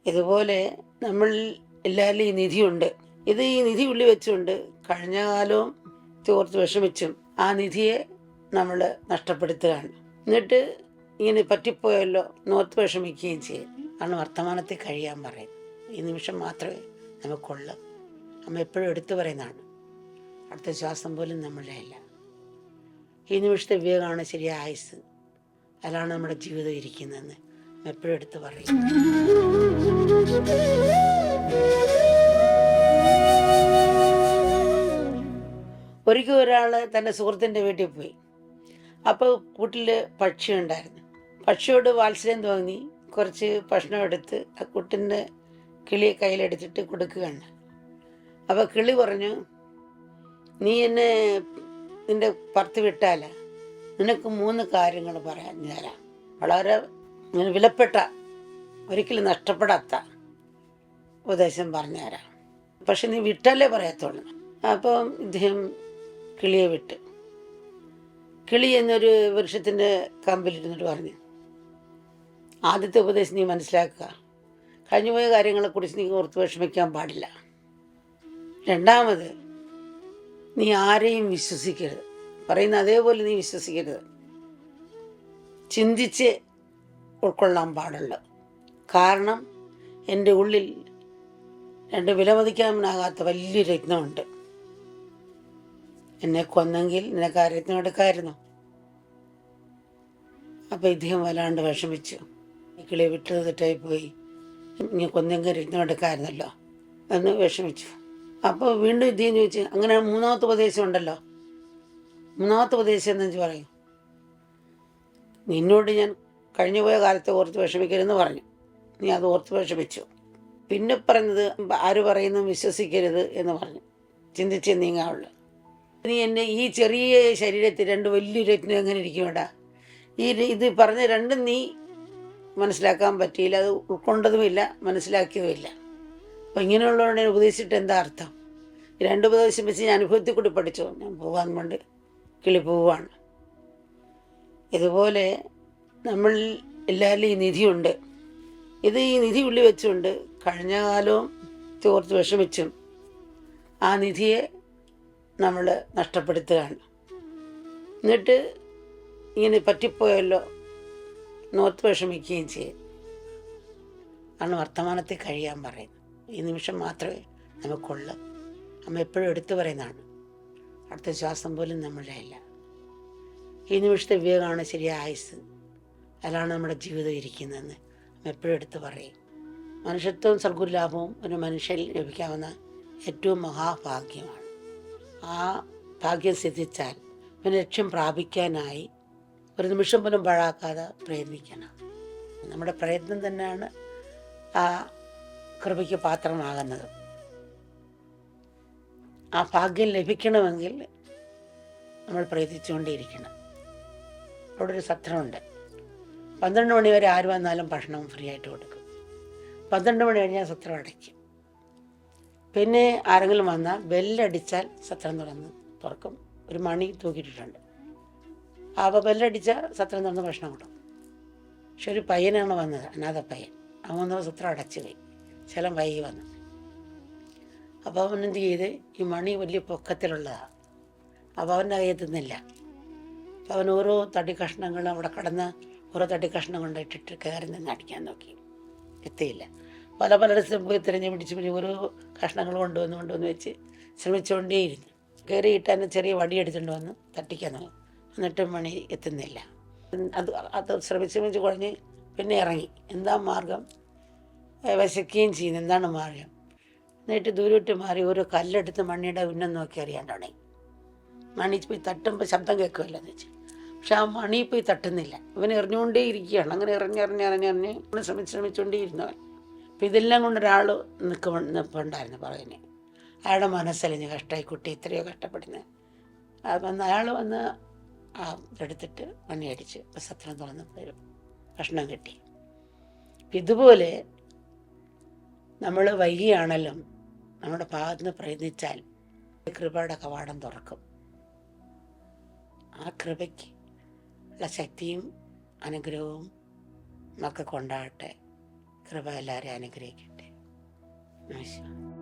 ഇതുപോലെ നമ്മൾ എല്ലാവരിലും ഈ നിധിയുണ്ട്. ഈ നിധി ഉള്ളിൽ വെച്ചുകൊണ്ട് കഴിഞ്ഞ കാലവും ഓർത്ത് വിഷമിച്ചും ആ നിധിയെ നമ്മൾ നഷ്ടപ്പെടുത്തുകയാണ്. എന്നിട്ട് ഇങ്ങനെ പറ്റിപ്പോയല്ലോ നോർത്ത് വിഷമിക്കുകയും ചെയ്യും. കാരണം വർത്തമാനത്തിൽ കഴിയാൻ പറയും. ഈ നിമിഷം മാത്രമേ നമുക്കുള്ളൂ. അമ്മ എപ്പോഴും എടുത്തു പറയുന്നതാണ്, അടുത്ത ശ്വാസം പോലും നമ്മളുടെ അല്ല. ഈ നിമിഷത്തെ വിവേകമാണ് ശരിയായ ആയുസ്. അതിലാണ് നമ്മുടെ ജീവിതം ഇരിക്കുന്നതെന്ന് എപ്പോഴും എടുത്ത് പറയും. ഒരിക്കൽ ഒരാൾ തൻ്റെ സുഹൃത്തിൻ്റെ വീട്ടിൽ പോയി. അപ്പോൾ കൂട്ടിൽ പക്ഷി ഉണ്ടായിരുന്നു. പക്ഷിയോട് വാത്സല്യം തോന്നി കുറച്ച് ഭക്ഷണം എടുത്ത് ആ കുട്ടിൻ്റെ കിളിയെ കയ്യിലെടുത്തിട്ട് കൊടുക്കുകയാണ്. അപ്പോൾ കിളി പറഞ്ഞു, നീ എന്നെ നിൻ്റെ പുറത്ത് വിട്ടാൽ നിനക്ക് 3 കാര്യങ്ങൾ പറഞ്ഞു തരാം. വളരെ വിലപ്പെട്ട, ഒരിക്കലും നഷ്ടപ്പെടാത്ത ഉപദേശം പറഞ്ഞു തരാം. പക്ഷെ നീ വിട്ടാലേ പറയത്തുള്ളൂ. അപ്പം ഇദ്ദേഹം കിളിയെ വിട്ട്. കിളി എന്നൊരു വൃക്ഷത്തിൻ്റെ കമ്പിലിരുന്നിട്ട് പറഞ്ഞു, ആദ്യത്തെ ഉപദേശം നീ മനസ്സിലാക്കുക, കഴിഞ്ഞുപോയ കാര്യങ്ങളെക്കുറിച്ച് നീ ഓർത്ത് വിഷമിക്കാൻ പാടില്ല. രണ്ടാമത്, നീ ആരെയും വിശ്വസിക്കരുത്, പറയുന്ന അതേപോലെ നീ വിശ്വസിക്കരുത്, ചിന്തിച്ച് ഉൾക്കൊള്ളാൻ പാടുള്ളൂ. കാരണം എൻ്റെ ഉള്ളിൽ 2 വിലമതിക്കാനാകാത്ത വലിയൊരു രത്നമുണ്ട്. എന്നെ കൊന്നെങ്കിൽ നിനക്ക് ആ രത്നം എടുക്കാമായിരുന്നു. അപ്പോൾ ഇദ്ദേഹം വല്ലാണ്ട് വിഷമിച്ചു. കിളിയെ വിട്ടത് തെറ്റായിപ്പോയി, ഇനി കൊന്നെങ്കിൽ രത്നം എടുക്കാമായിരുന്നല്ലോ എന്ന് വിഷമിച്ചു. അപ്പോൾ വീണ്ടും ഇദ്ദേഹം ചോദിച്ചു, അങ്ങനെ 3ാമത്തെ ഉപദേശം ഉണ്ടല്ലോ, 3ാമത്തെ ഉപദേശം എന്ന് പറയും, നിന്നോട് ഞാൻ കഴിഞ്ഞുപോയ കാലത്തെ ഓർത്ത് വിഷമിക്കരുതെന്ന് പറഞ്ഞു, നീ അത് ഓർത്ത് വിഷമിച്ചു. പിന്നെ പറഞ്ഞത് ആര് പറയുന്നു വിശ്വസിക്കരുത് എന്ന് പറഞ്ഞു, ചിന്തിച്ച് നീങ്ങാവുള്ളൂ. നീ എന്നെ ഈ ചെറിയ ശരീരത്തിൽ 2 വലിയ രത്നം എങ്ങനെ ഇരിക്കുമെടാ, ഇത് പറഞ്ഞ രണ്ടും നീ മനസ്സിലാക്കാൻ പറ്റിയില്ല, അത് ഉൾക്കൊണ്ടതുമില്ല, മനസ്സിലാക്കിയതുമില്ല. അപ്പോൾ ഇങ്ങനെയുള്ളവരെ ഉപദേശിച്ചിട്ട് എന്താ അർത്ഥം? 2 ഉപദേശം വെച്ച് ഞാൻ അനുഭവത്തിൽ കൂടി പഠിച്ചു, ഞാൻ പോകാൻ കൊണ്ട് കിളി പോവുകയാണ്. ഇതുപോലെ നമ്മൾ എല്ലാവരിലും ഈ നിധിയുണ്ട്. ഈ നിധി ഉള്ളിൽ വെച്ചുകൊണ്ട് കഴിഞ്ഞ കാലവും ഓർത്ത് വിഷമിച്ചും ആ നിധിയെ നമ്മൾ നഷ്ടപ്പെടുത്തുകയാണ്. എന്നിട്ട് ഇങ്ങനെ പറ്റിപ്പോയല്ലോ നോർത്ത് വിഷമിക്കുകയും ചെയ്യും. കാരണം വർത്തമാനത്തിൽ കഴിയാൻ പറയുന്നു. ഈ നിമിഷം മാത്രമേ നമുക്കുള്ളൂ. അമ്മ എപ്പോഴും എടുത്തു പറയുന്നതാണ്, അടുത്ത ശ്വാസം പോലും നമ്മളുടെ അല്ല. ഈ നിമിഷത്തെ വിവേകമാണ് ശരിയായ ആയുസ്. അതിലാണ് നമ്മുടെ ജീവിതം ഇരിക്കുന്നതെന്ന് അമ്മ എപ്പോഴും എടുത്ത് പറയും. മനുഷ്യത്വവും സൽഗുരുലാഭവും ഒരു മനുഷ്യരിൽ ലഭിക്കാവുന്ന ഏറ്റവും മഹാഭാഗ്യമാണ്. ആ ഭാഗ്യം സിദ്ധിച്ചാൽ പിന്നെ ലക്ഷ്യം പ്രാപിക്കാനായി ഒരു നിമിഷം പോലും പാഴാക്കാതെ പ്രയത്നിക്കണം. നമ്മുടെ പ്രയത്നം തന്നെയാണ് ആ കൃപയ്ക്ക് പാത്രമാകുന്നത്. ആ ഭാഗ്യം ലഭിക്കണമെങ്കിൽ നമ്മൾ പ്രയത്നിച്ചുകൊണ്ടേയിരിക്കണം. അവിടെ ഒരു സത്രമുണ്ട്. 12 മണി വരെ ആര് വന്നാലും ഭക്ഷണം ഫ്രീ ആയിട്ട് കൊടുക്കും. 12 മണി കഴിഞ്ഞാൽ സത്രം അടയ്ക്കും. പിന്നെ ആരെങ്കിലും വന്നാൽ ബെല്ലടിച്ചാൽ സത്രം തുറക്കും. ഒരു മണി തൂക്കിയിട്ടിട്ടുണ്ട്. അപ്പോൾ ബെല്ലടിച്ചാൽ സത്രം തുറന്ന് ഭക്ഷണം കൊടുക്കും. പക്ഷെ ഒരു പയ്യനാണ് വന്നത്, അനാഥ പയ്യൻ. അവൻ സത്രം അടച്ചു പോയി, ചിലം വൈകി വന്നു. അപ്പോൾ അവൻ എന്ത് ചെയ്ത്, ഈ മണി വലിയ പൊക്കത്തിലുള്ളതാണ്. അപ്പോൾ അവൻ്റെ കയ്യെത്തുന്നില്ല. അപ്പോൾ അവൻ ഓരോ തടി കഷ്ണങ്ങളും അവിടെ കടന്ന് ഓരോ തടി കഷ്ണം കൊണ്ടിട്ടിട്ട് കയറി നിന്ന് അടിക്കാൻ നോക്കി, എത്തിയില്ല. പലയിടത്തും പോയി തിരഞ്ഞു പിടിച്ച് ഓരോ കഷ്ണങ്ങൾ കൊണ്ടുവന്ന് വെച്ച് ശ്രമിച്ചുകൊണ്ടേയിരുന്നു. കയറിയിട്ടാൻ ചെറിയ വടി എടുത്തുകൊണ്ട് വന്ന് തട്ടിക്കാൻ നോക്കി. എന്നിട്ടും മണി എത്തുന്നില്ല. അത് ശ്രമിച്ച് കുഴഞ്ഞ് പിന്നെ ഇറങ്ങി. എന്താ മാർഗം? വിശക്കുകയും ചെയ്യുന്നു, എന്താണ് മാർഗം? എന്നിട്ട് ദൂരോട്ട് മാറി ഓരോ കല്ലെടുത്ത് മണിയുടെ ഉന്നം നോക്കി അറിയാൻ തുടങ്ങി. മണി പോയി തട്ടുമ്പോൾ ശബ്ദം കേൾക്കുമല്ലോ എന്ന് വെച്ച്. പക്ഷെ ആ മണി പോയി തട്ടുന്നില്ല. ഇവൻ എറിഞ്ഞുകൊണ്ടേ ഇരിക്കുകയാണ്. അങ്ങനെ ഇറങ്ങി ശ്രമിച്ചുകൊണ്ടേ ഇരുന്നവൻ. അപ്പം ഇതെല്ലാം കൊണ്ട് ഒരാൾ നിൽപ്പുണ്ടായിരുന്നു പറയുന്നത്. അയാളുടെ മനസ്സലിഞ്ഞ് കഷ്ടമായി, കുട്ടി ഇത്രയോ കഷ്ടപ്പെടുന്നത്. അയാൾ വന്ന് എടുത്തിട്ട് മണിയടിച്ച് സത്രം തുറന്ന് ഭക്ഷണം കിട്ടി. ഇതുപോലെ നമ്മൾ വൈകിയാണല്ലോ നമ്മുടെ ഭാഗത്തുനിന്ന് പ്രയത്നിച്ചാൽ കൃപയുടെ കവാടം തുറക്കും. ആ കൃപയ്ക്ക് ഉള്ള ശക്തിയും അനുഗ്രഹവും ഒക്കെ കൊണ്ടാകട്ടെ. കൃപ എല്ലാവരെയും അനുഗ്രഹിക്കട്ടെ. നമസ്കാരം.